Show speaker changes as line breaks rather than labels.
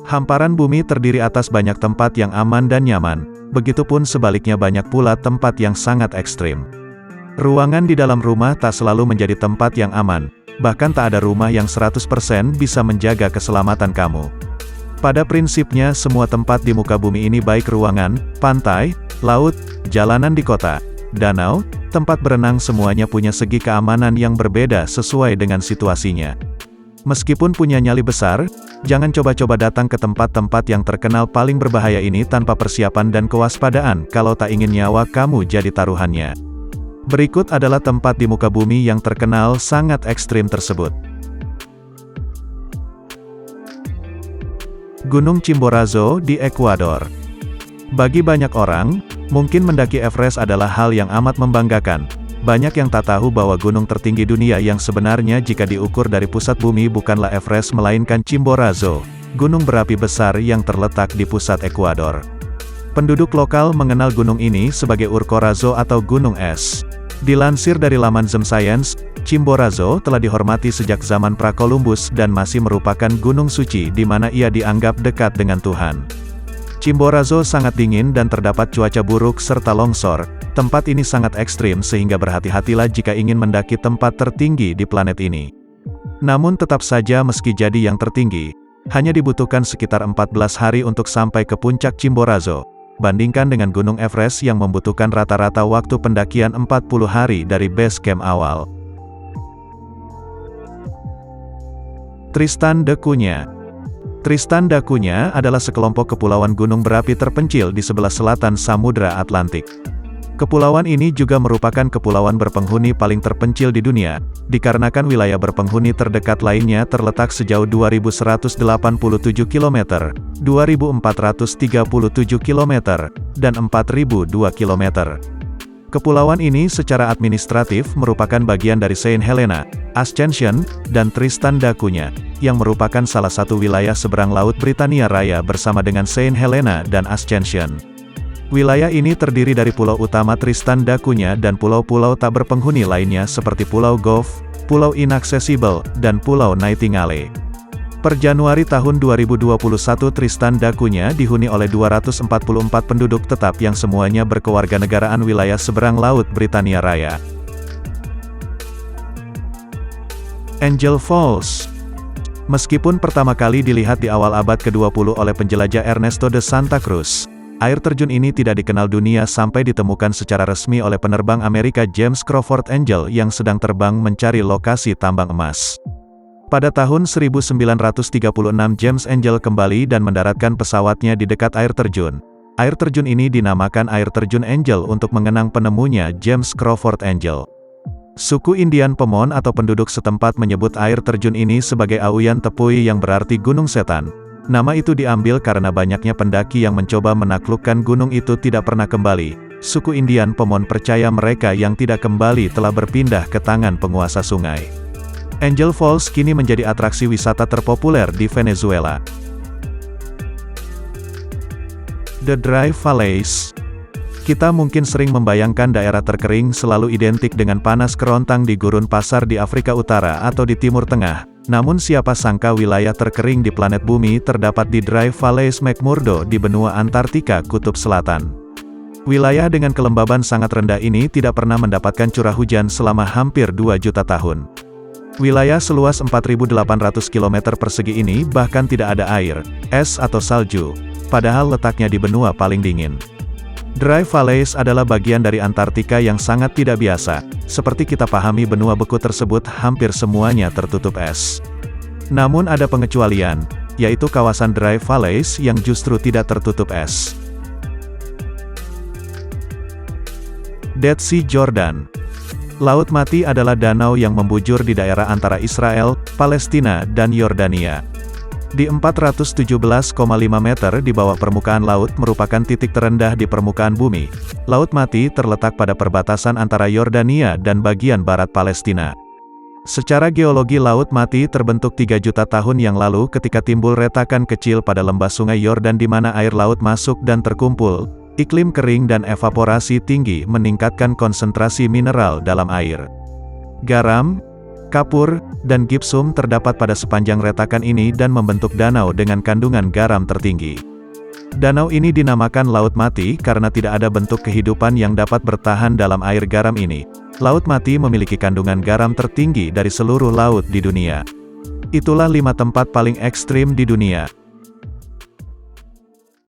Hamparan bumi terdiri atas banyak tempat yang aman dan nyaman, begitupun sebaliknya banyak pula tempat yang sangat ekstrim. Ruangan di dalam rumah tak selalu menjadi tempat yang aman, bahkan tak ada rumah yang 100% bisa menjaga keselamatan kamu. Pada prinsipnya semua tempat di muka bumi ini baik ruangan, pantai, laut, jalanan di kota, danau, tempat berenang semuanya punya segi keamanan yang berbeda sesuai dengan situasinya. Meskipun punya nyali besar, jangan coba-coba datang ke tempat-tempat yang terkenal paling berbahaya ini tanpa persiapan dan kewaspadaan kalau tak ingin nyawa kamu jadi taruhannya. Berikut adalah tempat di muka bumi yang terkenal sangat ekstrim tersebut. Gunung Chimborazo di Ekuador. Bagi banyak orang, mungkin mendaki Everest adalah hal yang amat membanggakan. Banyak yang tak tahu bahwa gunung tertinggi dunia yang sebenarnya jika diukur dari pusat bumi bukanlah Everest melainkan Chimborazo, gunung berapi besar yang terletak di pusat Ekuador. Penduduk lokal mengenal gunung ini sebagai Urcorazo atau gunung es. Dilansir dari laman Zem Science, Chimborazo telah dihormati sejak zaman pra-Columbus dan masih merupakan gunung suci di mana ia dianggap dekat dengan Tuhan. Chimborazo sangat dingin dan terdapat cuaca buruk serta longsor. Tempat ini sangat ekstrim sehingga berhati-hatilah jika ingin mendaki tempat tertinggi di planet ini. Namun tetap saja meski jadi yang tertinggi, hanya dibutuhkan sekitar 14 hari untuk sampai ke puncak Chimborazo. Bandingkan dengan Gunung Everest yang membutuhkan rata-rata waktu pendakian 40 hari dari base camp awal. Tristan da Cunha. Tristan da Cunha adalah sekelompok kepulauan gunung berapi terpencil di sebelah selatan Samudra Atlantik. Kepulauan ini juga merupakan kepulauan berpenghuni paling terpencil di dunia, dikarenakan wilayah berpenghuni terdekat lainnya terletak sejauh 2.187 km, 2.437 km, dan 4.002 km. Kepulauan ini secara administratif merupakan bagian dari Saint Helena, Ascension, dan Tristan da Cunha, yang merupakan salah satu wilayah seberang laut Britania Raya bersama dengan Saint Helena dan Ascension. Wilayah ini terdiri dari pulau utama Tristan da Cunha dan pulau-pulau tak berpenghuni lainnya seperti Pulau Gough, Pulau Inaccessible, dan Pulau Nightingale. Per Januari tahun 2021 Tristan da Cunha dihuni oleh 244 penduduk tetap yang semuanya berkewarganegaraan wilayah seberang laut Britania Raya. Angel Falls. Meskipun pertama kali dilihat di awal abad ke-20 oleh penjelajah Ernesto de Santa Cruz, air terjun ini tidak dikenal dunia sampai ditemukan secara resmi oleh penerbang Amerika James Crawford Angel yang sedang terbang mencari lokasi tambang emas. Pada tahun 1936 James Angel kembali dan mendaratkan pesawatnya di dekat air terjun. Air terjun ini dinamakan Air Terjun Angel untuk mengenang penemunya James Crawford Angel. Suku Indian Pemon atau penduduk setempat menyebut air terjun ini sebagai Auyan Tepui yang berarti Gunung Setan. Nama itu diambil karena banyaknya pendaki yang mencoba menaklukkan gunung itu tidak pernah kembali. Suku Indian Pemon percaya mereka yang tidak kembali telah berpindah ke tangan penguasa sungai. Angel Falls kini menjadi atraksi wisata terpopuler di Venezuela. The Dry Valleys. Kita mungkin sering membayangkan daerah terkering selalu identik dengan panas kerontang di gurun pasar di Afrika Utara atau di Timur Tengah. Namun siapa sangka wilayah terkering di planet bumi terdapat di Dry Valleys McMurdo di benua Antartika Kutub Selatan. Wilayah dengan kelembaban sangat rendah ini tidak pernah mendapatkan curah hujan selama hampir 2 juta tahun. Wilayah seluas 4.800 km persegi ini bahkan tidak ada air, es atau salju, padahal letaknya di benua paling dingin. Dry Valleys adalah bagian dari Antartika yang sangat tidak biasa. Seperti kita pahami benua beku tersebut hampir semuanya tertutup es. Namun ada pengecualian, yaitu kawasan Dry Valleys yang justru tidak tertutup es. Dead Sea Jordan. Laut Mati adalah danau yang membujur di daerah antara Israel, Palestina, dan Yordania. Di 417,5 meter di bawah permukaan laut merupakan titik terendah di permukaan bumi. Laut Mati terletak pada perbatasan antara Yordania dan bagian barat Palestina. Secara geologi Laut Mati terbentuk 3 juta tahun yang lalu ketika timbul retakan kecil pada lembah sungai Yordan di mana air laut masuk dan terkumpul. Iklim kering dan evaporasi tinggi meningkatkan konsentrasi mineral dalam air. Garam, Kapur dan gipsum terdapat pada sepanjang retakan ini dan membentuk danau dengan kandungan garam tertinggi. Danau ini dinamakan Laut Mati karena tidak ada bentuk kehidupan yang dapat bertahan dalam air garam ini. Laut Mati memiliki kandungan garam tertinggi dari seluruh laut di dunia. Itulah 5 tempat paling ekstrim di dunia.